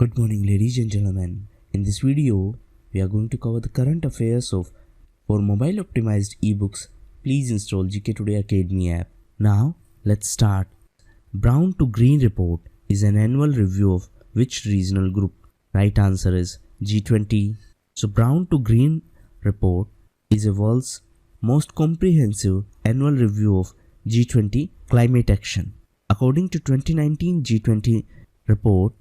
Good morning, ladies and gentlemen. In this video, we are going to cover the current affairs of for mobile optimized ebooks. Please install GK Today Academy app. Now, let's start. Brown to Green report is an annual review of which regional group? Right answer is G20. So, Brown to Green report is the world's most comprehensive annual review of G20 climate action. According to 2019 G20 report,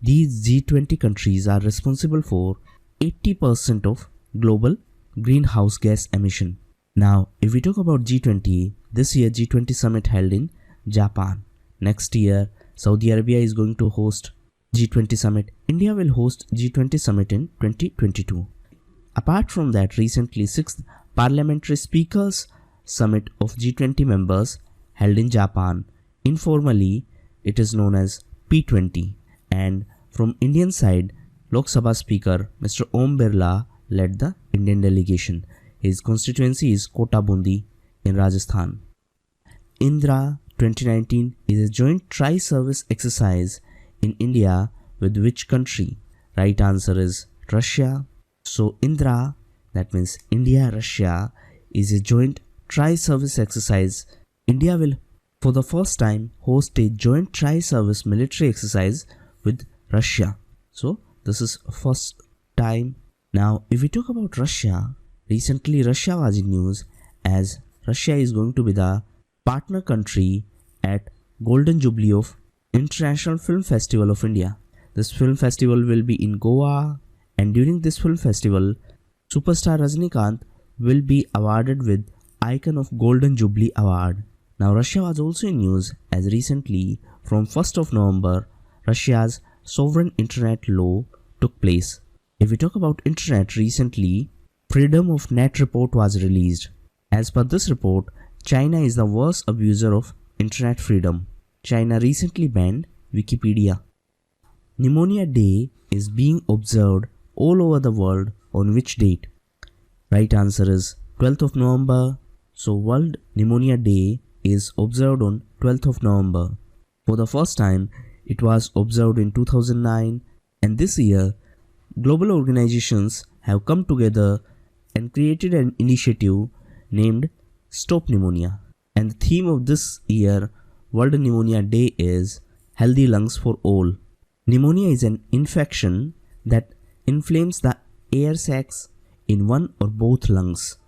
these G20 countries are responsible for 80% of global greenhouse gas emission. Now, if we talk about G20, this year G20 summit held in Japan. Next year, Saudi Arabia is going to host G20 summit. India will host G20 summit in 2022. Apart from that, recently 6th Parliamentary Speakers Summit of G20 members held in Japan. Informally, it is known as P20. And from Indian side, Lok Sabha Speaker Mr. Om Birla led the Indian delegation. His constituency is Kota Bundi in Rajasthan. Indra 2019 is a joint tri-service exercise in India with which country? Right answer is Russia. So Indra, that means India-Russia, is a joint tri-service exercise. India will for the first time host a joint tri-service military exercise with Russia. So this is first time. Now if we talk about Russia, recently Russia was in news as Russia is going to be the partner country at Golden Jubilee of International Film Festival of India. This film festival will be in Goa, and during this film festival, superstar Rajinikanth will be awarded with Icon of Golden Jubilee Award. Now Russia was also in news as recently from 1st of November, Russia's sovereign internet law took place. If we talk about internet, recently Freedom of Net report was released. As per this report, China is the worst abuser of internet freedom. China recently banned Wikipedia. Pneumonia Day is being observed all over the world on which date? Right answer is 12th of November. So World Pneumonia Day is observed on 12th of November. For the first time, it was observed in 2009, and this year, global organizations have come together and created an initiative named Stop Pneumonia. And the theme of this year, World Pneumonia Day, is Healthy Lungs for All. Pneumonia is an infection that inflames the air sacs in one or both lungs.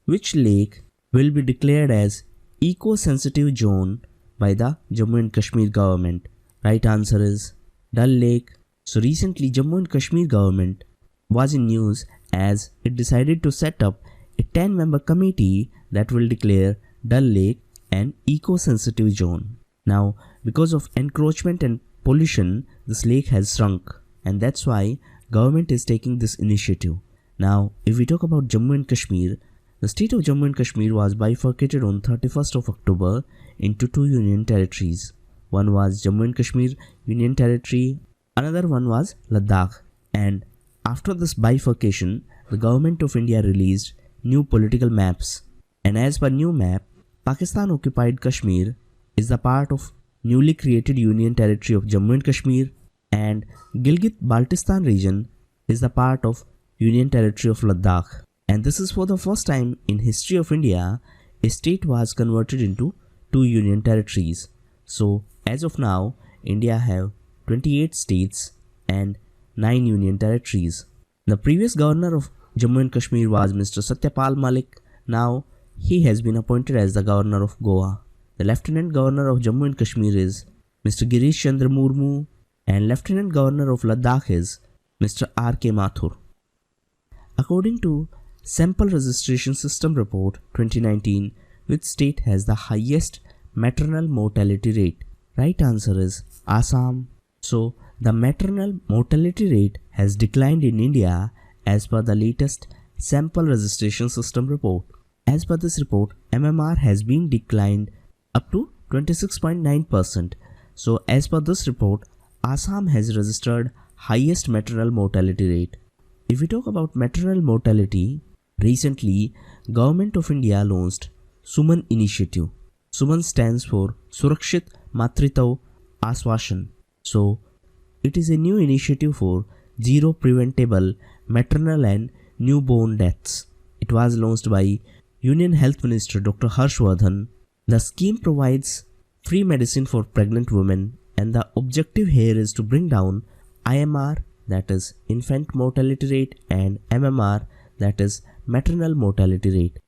Which lake will be declared as eco-sensitive zone by the Jammu and Kashmir government? Right answer is Dal Lake. So recently Jammu and Kashmir government was in news as it decided to set up a 10-member committee that will declare Dal Lake an eco-sensitive zone. Now, because of encroachment and pollution, this lake has shrunk, and that's why government is taking this initiative. Now, if we talk about Jammu and Kashmir, the state of Jammu and Kashmir was bifurcated on 31st of October into two union territories. One was Jammu and Kashmir Union Territory, another one was Ladakh. And after this bifurcation, the government of India released new political maps. And as per new map, Pakistan occupied Kashmir is the part of newly created Union Territory of Jammu and Kashmir, and Gilgit-Baltistan region is the part of Union Territory of Ladakh. And this is for the first time in history of India, a state was converted into two union territories. So as of now, India have 28 states and 9 union territories. The previous governor of Jammu and Kashmir was Mr. Satyapal Malik. Now he has been appointed as the governor of Goa. The lieutenant governor of Jammu and Kashmir is Mr. Girish Chandra Murmu, and lieutenant governor of Ladakh is Mr. R.K. Mathur. According to Sample Registration System Report 2019, which state has the highest maternal mortality rate? Right answer is Assam. So the maternal mortality rate has declined in India as per the latest Sample Registration System Report. As per this report, MMR has been declined up to 26.9%. So as per this report, Assam has registered highest maternal mortality rate. If we talk about maternal mortality, recently Government of India launched Suman initiative. Suman stands for Surakshit Matritva Aswashan. So It is a new initiative for zero preventable maternal and newborn deaths. It was launched by Union Health Minister Dr. Harshvardhan. The scheme provides free medicine for pregnant women, and the objective here is to bring down IMR, that is infant mortality rate, and MMR, that is maternal mortality rate.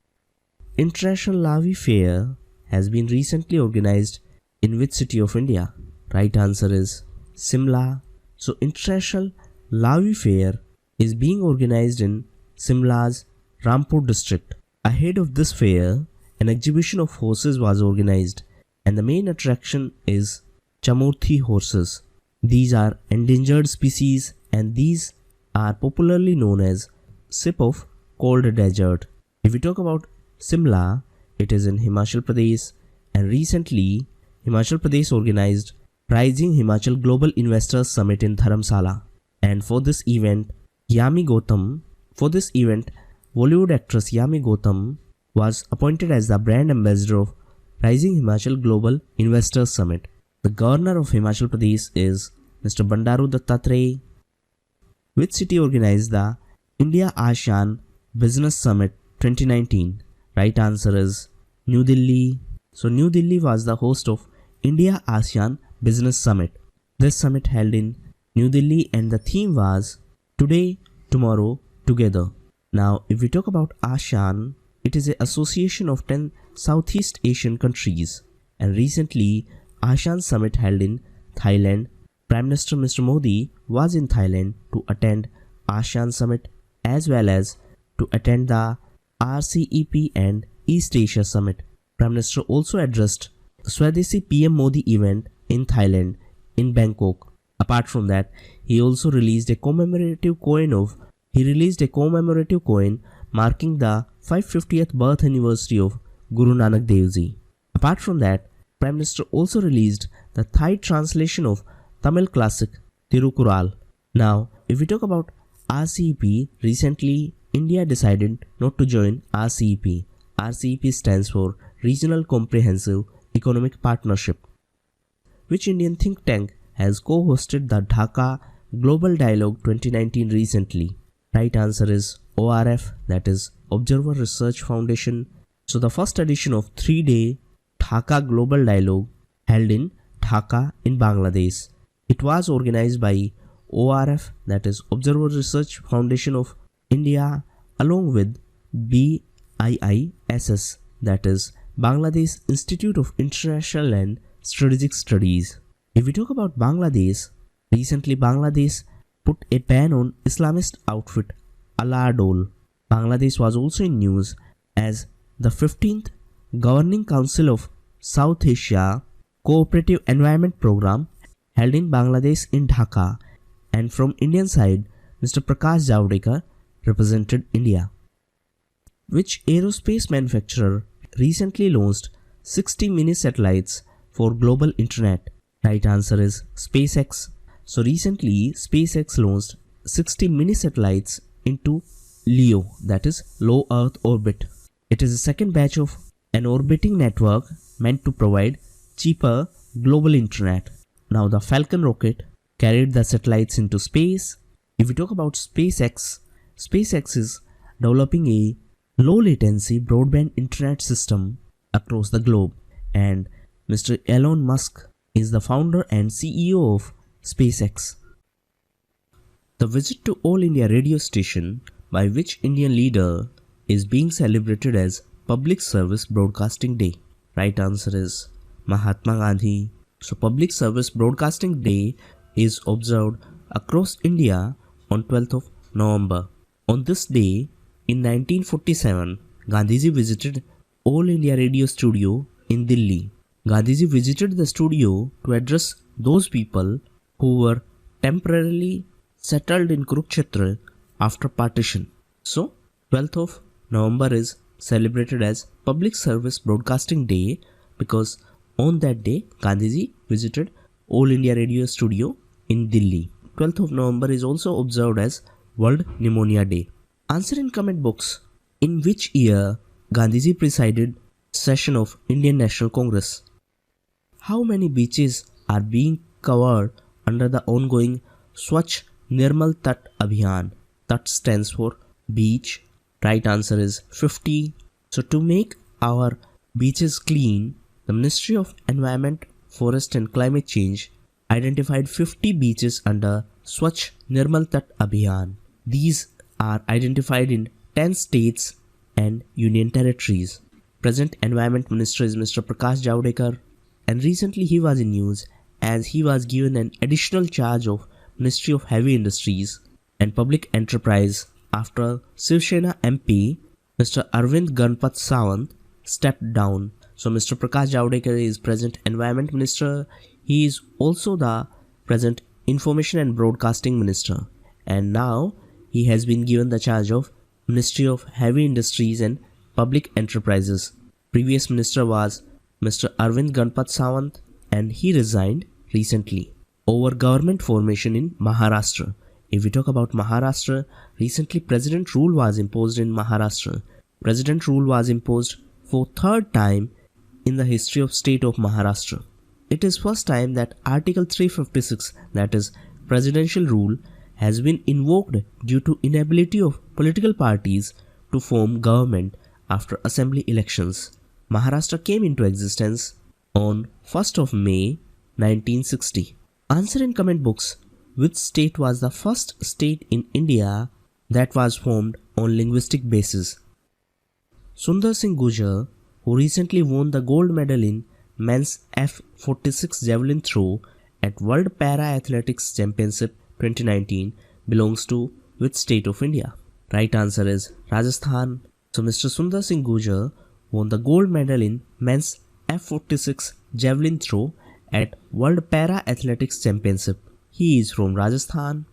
International Lavi Fair has been recently organized in which city of India? Right answer is Simla. So International Lavi Fair is being organized in Simla's Rampur district. Ahead of this fair, an exhibition of horses was organized, and the main attraction is Chamurthi horses. These are endangered species, and these are popularly known as sip of cold desert. If we talk about Simla, it is in Himachal Pradesh, and recently Himachal Pradesh organized Rising Himachal Global Investors Summit in Dharamsala. And for this event, Bollywood actress Yami Gautam was appointed as the brand ambassador of Rising Himachal Global Investors Summit. The governor of Himachal Pradesh is Mr. Bandaru Dattatreya. Which city organized the India ASEAN Business Summit 2019? Right answer is New Delhi. So New Delhi was the host of India ASEAN Business Summit. This summit held in New Delhi, and the theme was Today, Tomorrow, Together. Now, if we talk about ASEAN, it is an association of 10 Southeast Asian countries, and recently ASEAN Summit held in Thailand. Prime Minister Mr. Modi was in Thailand to attend ASEAN Summit as well as to attend the RCEP and East Asia Summit. Prime Minister also addressed the Swadesi PM Modi event in Thailand in Bangkok. Apart from that, he also released a commemorative coin marking the 550th birth anniversary of Guru Nanak Dev Ji. Apart from that, Prime Minister also released the Thai translation of Tamil classic Tirukkural. Now, if we talk about RCEP, recently India decided not to join RCEP. RCEP stands for Regional Comprehensive Economic Partnership. Which Indian think tank has co-hosted the Dhaka Global Dialogue 2019 recently? Right answer is ORF, that is Observer Research Foundation. So the first edition of 3-day Dhaka Global Dialogue held in Dhaka in Bangladesh. It was organized by ORF, that is Observer Research Foundation of India, along with BIISS, that is Bangladesh Institute of International and Strategic Studies. If we talk about Bangladesh, recently Bangladesh put a ban on Islamist outfit Ala Dole. Bangladesh was also in news as the 15th Governing Council of South Asia Cooperative Environment Program held in Bangladesh in Dhaka, and from Indian side, Mr. Prakash Javadekar represented India. Which aerospace manufacturer recently launched 60 mini satellites for global internet? Right answer is SpaceX. So recently SpaceX launched 60 mini satellites into LEO, that is low Earth orbit. It is the second batch of an orbiting network meant to provide cheaper global internet. Now the Falcon rocket carried the satellites into space. If we talk about SpaceX, SpaceX is developing a low latency broadband internet system across the globe, and Mr. Elon Musk is the founder and CEO of SpaceX. The visit to All India radio station by which Indian leader is being celebrated as Public Service Broadcasting Day? Right answer is Mahatma Gandhi. So Public Service Broadcasting Day is observed across India on 12th of November. On this day, in 1947, Gandhiji visited All India Radio Studio in Delhi. Gandhiji visited the studio to address those people who were temporarily settled in Kurukshetra after partition. So, 12th of November is celebrated as Public Service Broadcasting Day because on that day, Gandhiji visited All India Radio Studio in Delhi. 12th of November is also observed as World Pneumonia Day. Answer in comment box. In which year Gandhiji presided session of Indian National Congress? How many beaches are being covered under the ongoing Swachh Nirmal Tat Abhiyan. Tat stands for beach. Right answer is 50. So to make our beaches clean, the Ministry of Environment, Forest and Climate Change identified 50 beaches under Swachh Nirmal Tat Abhiyan. These are identified in 10 states and union territories. Present Environment Minister is Mr. Prakash Javadekar, and recently he was in news as he was given an additional charge of Ministry of Heavy Industries and Public Enterprise after Shiv Sena MP Mr. Arvind Ganpat Sawant stepped down. So Mr. Prakash Javadekar is present Environment Minister. He is also the present Information and Broadcasting Minister, and now he has been given the charge of Ministry of Heavy Industries and Public Enterprises. Previous minister was Mr. Arvind Ganpat Sawant, and he resigned recently. Over government formation in Maharashtra. If we talk about Maharashtra, recently President rule was imposed in Maharashtra. President rule was imposed for third time in the history of state of Maharashtra. It is first time that Article 356, that is presidential rule, has been invoked due to inability of political parties to form government after assembly elections. Maharashtra came into existence on 1st of May 1960. Answer in comment box. Which state was the first state in India that was formed on linguistic basis? Sundar Singh Gujjar, who recently won the gold medal in men's F46 javelin throw at World Para Athletics Championship 2019, belongs to which state of India? Right answer is Rajasthan. So Mr. Sundar Singh Gujjar won the gold medal in men's F46 javelin throw at World Para Athletics Championship. He is from Rajasthan.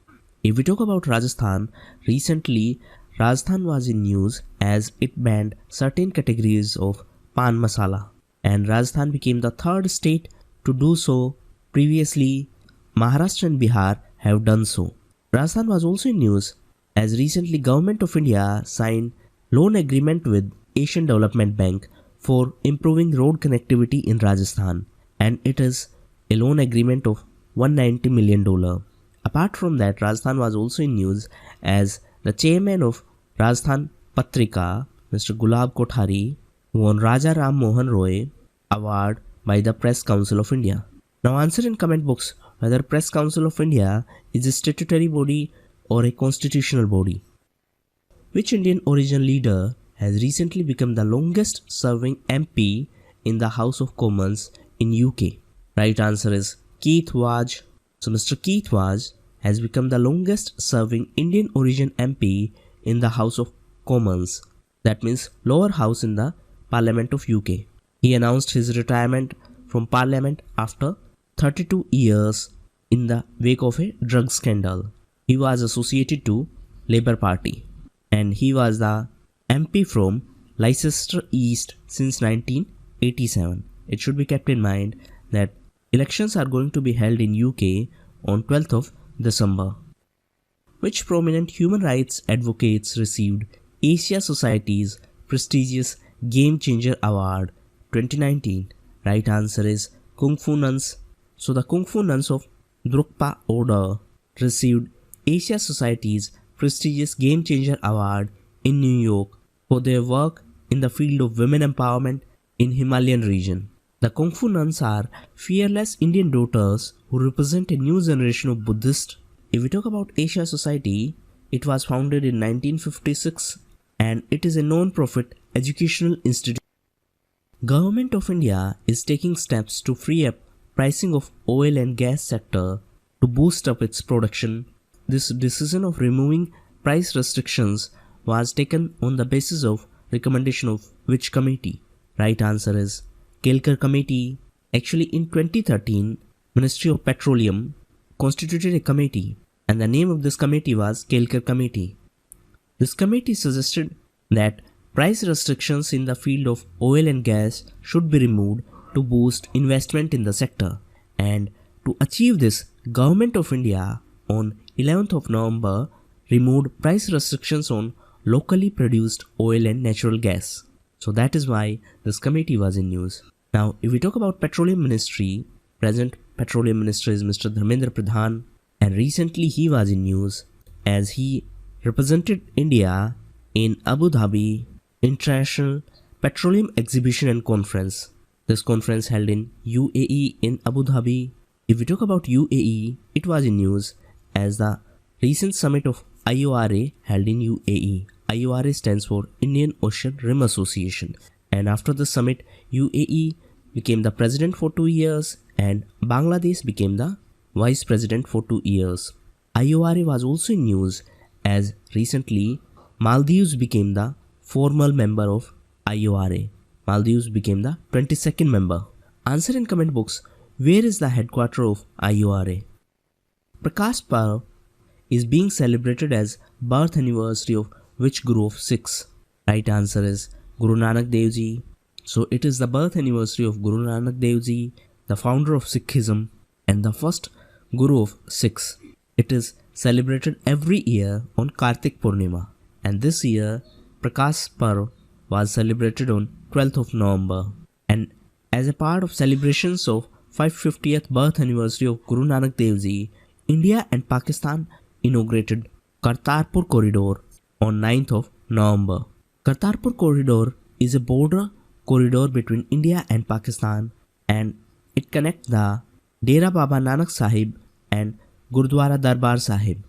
If we talk about Rajasthan, recently Rajasthan was in news as it banned certain categories of pan masala, and Rajasthan became the third state to do so. Previously, Maharashtra and Bihar have done so. Rajasthan was also in news as recently Government of India signed loan agreement with Asian Development Bank for improving road connectivity in Rajasthan, and it is a loan agreement of $190 million. Apart from that, Rajasthan was also in news as the chairman of Rajasthan Patrika, Mr. Gulab Kothari, won Raja Ram Mohan Roy Award by the Press Council of India. Now answer in comment box whether Press Council of India is a statutory body or a constitutional body. Which Indian origin leader has recently become the longest serving MP in the House of Commons in UK? Right answer is Keith Waj. So Mr. Keith Waj has become the longest serving Indian origin MP in the House of Commons, that means lower house in the Parliament of UK. He announced his retirement from Parliament after 32 years in the wake of a drug scandal. He was associated to Labour Party and he was the MP from Leicester East since 1987. It should be kept in mind that elections are going to be held in UK on 12th of December. Which prominent human rights advocates received Asia Society's prestigious Game Changer Award 2019? Right answer is Kung Fu Nuns. So the Kung Fu Nuns of Drukpa Order received Asia Society's prestigious Game Changer Award in New York for their work in the field of women empowerment in Himalayan region. The Kung Fu Nuns are fearless Indian daughters who represent a new generation of Buddhists. If we talk about Asia Society, it was founded in 1956 and it is a non-profit educational institute. Government of India is taking steps to free up pricing of oil and gas sector to boost up its production. This decision of removing price restrictions was taken on the basis of recommendation of which committee? Right answer is Kelkar Committee. Actually in 2013, Ministry of Petroleum constituted a committee and the name of this committee was Kelkar Committee. This committee suggested that price restrictions in the field of oil and gas should be removed to boost investment in the sector, and to achieve this, Government of India on 11th of November removed price restrictions on locally produced oil and natural gas. So that is why this committee was in news. Now if we talk about Petroleum Ministry, present Petroleum Minister is Mr. Dharmendra Pradhan, and recently he was in news as he represented India in Abu Dhabi International Petroleum Exhibition and Conference. This conference held in UAE in Abu Dhabi. If we talk about UAE, it was in news as the recent summit of IORA held in UAE. IORA stands for Indian Ocean Rim Association, and after the summit, UAE became the president for 2 years and Bangladesh became the vice president for 2 years. IORA was also in news as recently Maldives became the formal member of IORA. Maldives became the 22nd member. Answer in comment box, where is the headquarters of IORA? Prakash Parv is being celebrated as birth anniversary of which Guru of Sikhs? Right answer is Guru Nanak Dev Ji. So it is the birth anniversary of Guru Nanak Dev Ji, the founder of Sikhism and the first Guru of Sikhs. It is celebrated every year on Kartik Purnima, and this year Prakash Parv was celebrated on 12th of November. And as a part of celebrations of 550th birth anniversary of Guru Nanak Dev Ji, India and Pakistan inaugurated Kartarpur Corridor on 9th of November. Kartarpur Corridor is a border corridor between India and Pakistan, and it connects the Dera Baba Nanak Sahib and Gurdwara Darbar Sahib.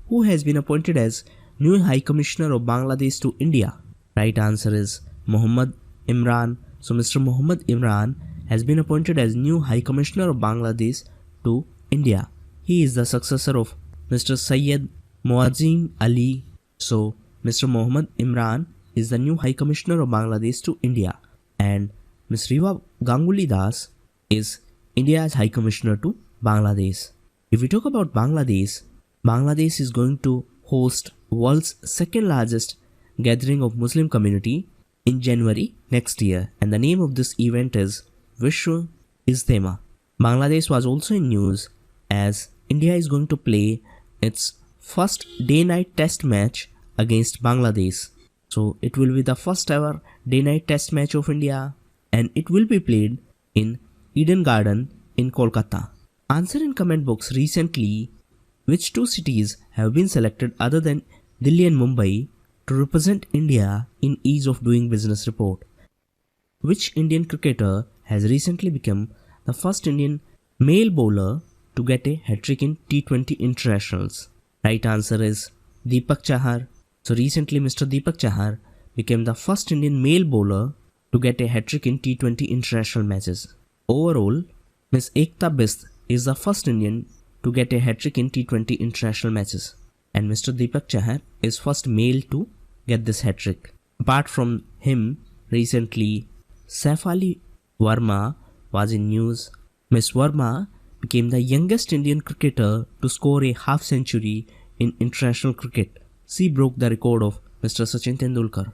Who has been appointed as new High Commissioner of Bangladesh to India? Right answer is Muhammad Imran. So Mr. Muhammad Imran has been appointed as new High Commissioner of Bangladesh to India. He is the successor of Mr. Syed Muazzim Ali. So Mr. Muhammad Imran is the new High Commissioner of Bangladesh to India, and Ms. Riva Ganguly Das is India's High Commissioner to Bangladesh. If we talk about Bangladesh, Bangladesh is going to host world's second largest gathering of Muslim community in January next year, and the name of this event is Vishwa Ijtema. Bangladesh was also in news as India is going to play its first day-night test match against Bangladesh. So it will be the first ever day-night test match of India, and it will be played in Eden Garden in Kolkata. Answer in comment box recently, which two cities have been selected other than Delhi and Mumbai to represent India in Ease of Doing Business report? Which Indian cricketer has recently become the first Indian male bowler to get a hat-trick in T20 internationals? Right answer is Deepak Chahar. So recently Mr. Deepak Chahar became the first Indian male bowler to get a hat-trick in T20 international matches. Overall, Ms. Ekta Bist is the first Indian to get a hat-trick in T20 international matches, and Mr. Deepak Chahar is first male to get this hat-trick. Apart from him, recently Saif Verma was in news. Ms. Verma became the youngest Indian cricketer to score a half century in international cricket. She broke the record of Mr. Sachin Tendulkar.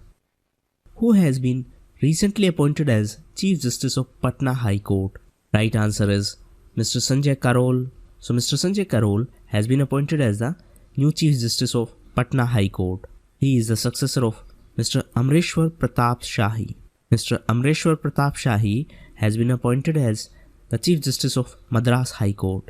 Who has been recently appointed as Chief Justice of Patna High Court? Right answer is Mr. Sanjay Karol. So Mr. Sanjay Karol has been appointed as the new Chief Justice of Patna High Court. He is the successor of Mr. Amreshwar Pratap Shahi. Mr. Amreshwar Pratap Shahi has been appointed as the Chief Justice of Madras High Court.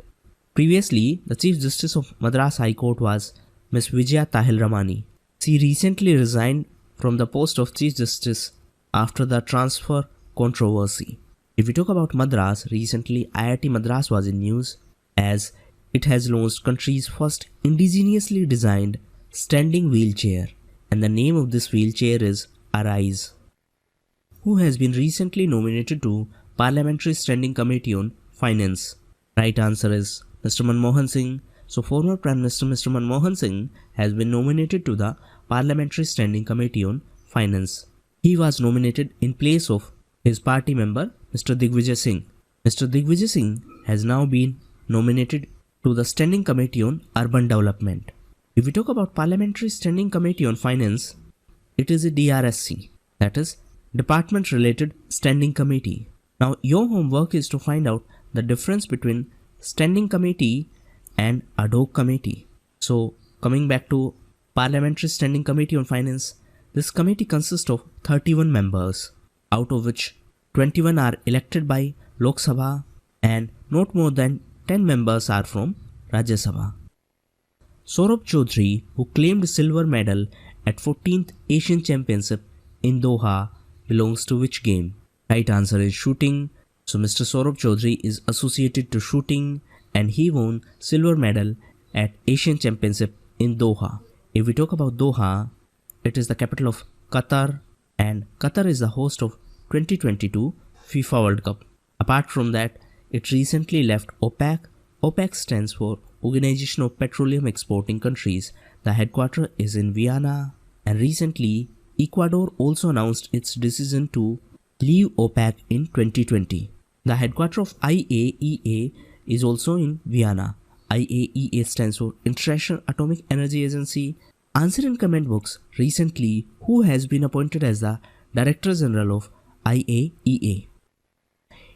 Previously, the Chief Justice of Madras High Court was Ms. Vijaya Tahil Ramani. She recently resigned from the post of Chief Justice after the transfer controversy. If we talk about Madras, recently IIT Madras was in news as it has launched country's first indigenously designed standing wheelchair, and the name of this wheelchair is Arise. Who has been recently nominated to Parliamentary Standing Committee on Finance? Right answer is Mr. Manmohan Singh. So former Prime Minister Mr. Manmohan Singh has been nominated to the Parliamentary Standing Committee on Finance. He was nominated in place of his party member Mr. Digvijay Singh. Mr. Digvijay Singh has now been nominated to the Standing Committee on Urban Development. If we talk about Parliamentary Standing Committee on Finance, it is a DRSC, that is Department Related Standing Committee. Now your homework is to find out the difference between Standing Committee and Ad hoc Committee. So coming back to Parliamentary Standing Committee on Finance, this committee consists of 31 members, out of which 21 are elected by Lok Sabha and not more than 10 members are from Rajya Sabha. Saurabh Chaudhary, who claimed silver medal at 14th Asian Championship in Doha, belongs to which game? Right answer is shooting. So Mr. Saurabh Chaudhary is associated to shooting and he won silver medal at Asian Championship in Doha. If we talk about Doha, it is the capital of Qatar and Qatar is the host of 2022 FIFA World Cup. Apart from that, it recently left OPEC. OPEC stands for Organization of Petroleum Exporting Countries. The headquarters is in Vienna and recently Ecuador also announced its decision to leave OPEC in 2020. The headquarters of IAEA is also in Vienna. IAEA stands for International Atomic Energy Agency. Answer in comment box recently who has been appointed as the Director General of IAEA.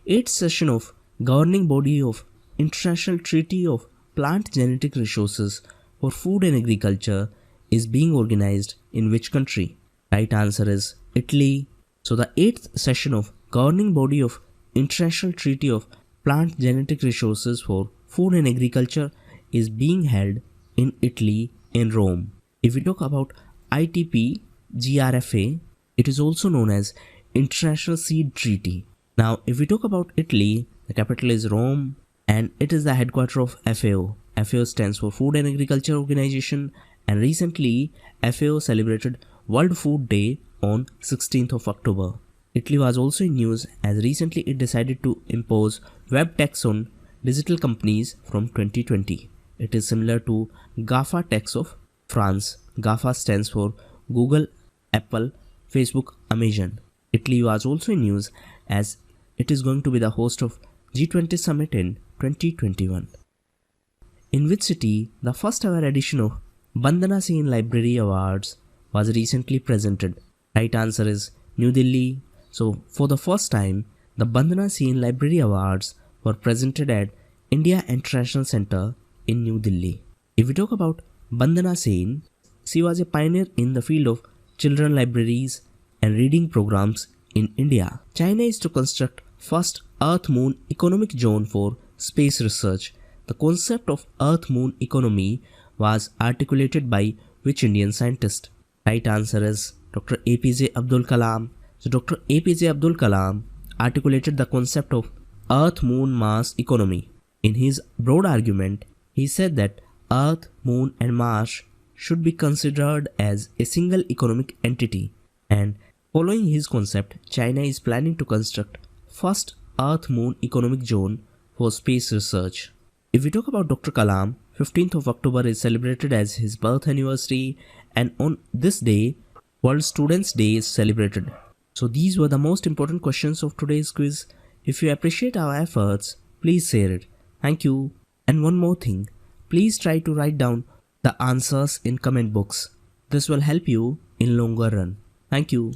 8th session of Governing Body of International Treaty of Plant Genetic Resources for Food and Agriculture is being organized in which country? Right answer is Italy. So the 8th session of Governing Body of International Treaty of Plant Genetic Resources for Food and Agriculture is being held in Italy in Rome. If we talk about ITP GRFA, it is also known as International Seed Treaty. Now if we talk about Italy, the capital is Rome and it is the headquarters of FAO. FAO stands for Food and Agriculture Organization and recently FAO celebrated World Food Day on 16th of October. Italy was also in news as recently it decided to impose web tax on digital companies from 2020. It is similar to GAFA tax of France. GAFA stands for Google, Apple, Facebook, Amazon. Italy was also in news as it is going to be the host of G20 Summit in 2021. In which city the first ever edition of Bandana Sen Library Awards was recently presented? Right answer is New Delhi. So for the first time, the Bandana Sen Library Awards were presented at India International Center in New Delhi. If we talk about Bandana Sen, she was a pioneer in the field of children libraries and reading programs in India. China is to construct first Earth-Moon economic zone for space research. The concept of Earth-Moon economy was articulated by which Indian scientist? Right answer is Dr. APJ Abdul Kalam. So Dr. APJ Abdul Kalam articulated the concept of Earth-Moon-Mars economy. In his broad argument, he said that Earth, Moon and Mars should be considered as a single economic entity, and following his concept, China is planning to construct first Earth-Moon economic zone for space research. If we talk about Dr. Kalam, 15th of October is celebrated as his birth anniversary and on this day, World Students Day is celebrated. So these were the most important questions of today's quiz. If you appreciate our efforts, please share it. Thank you. And one more thing, please try to write down the answers in comment box. This will help you in longer run. Thank you.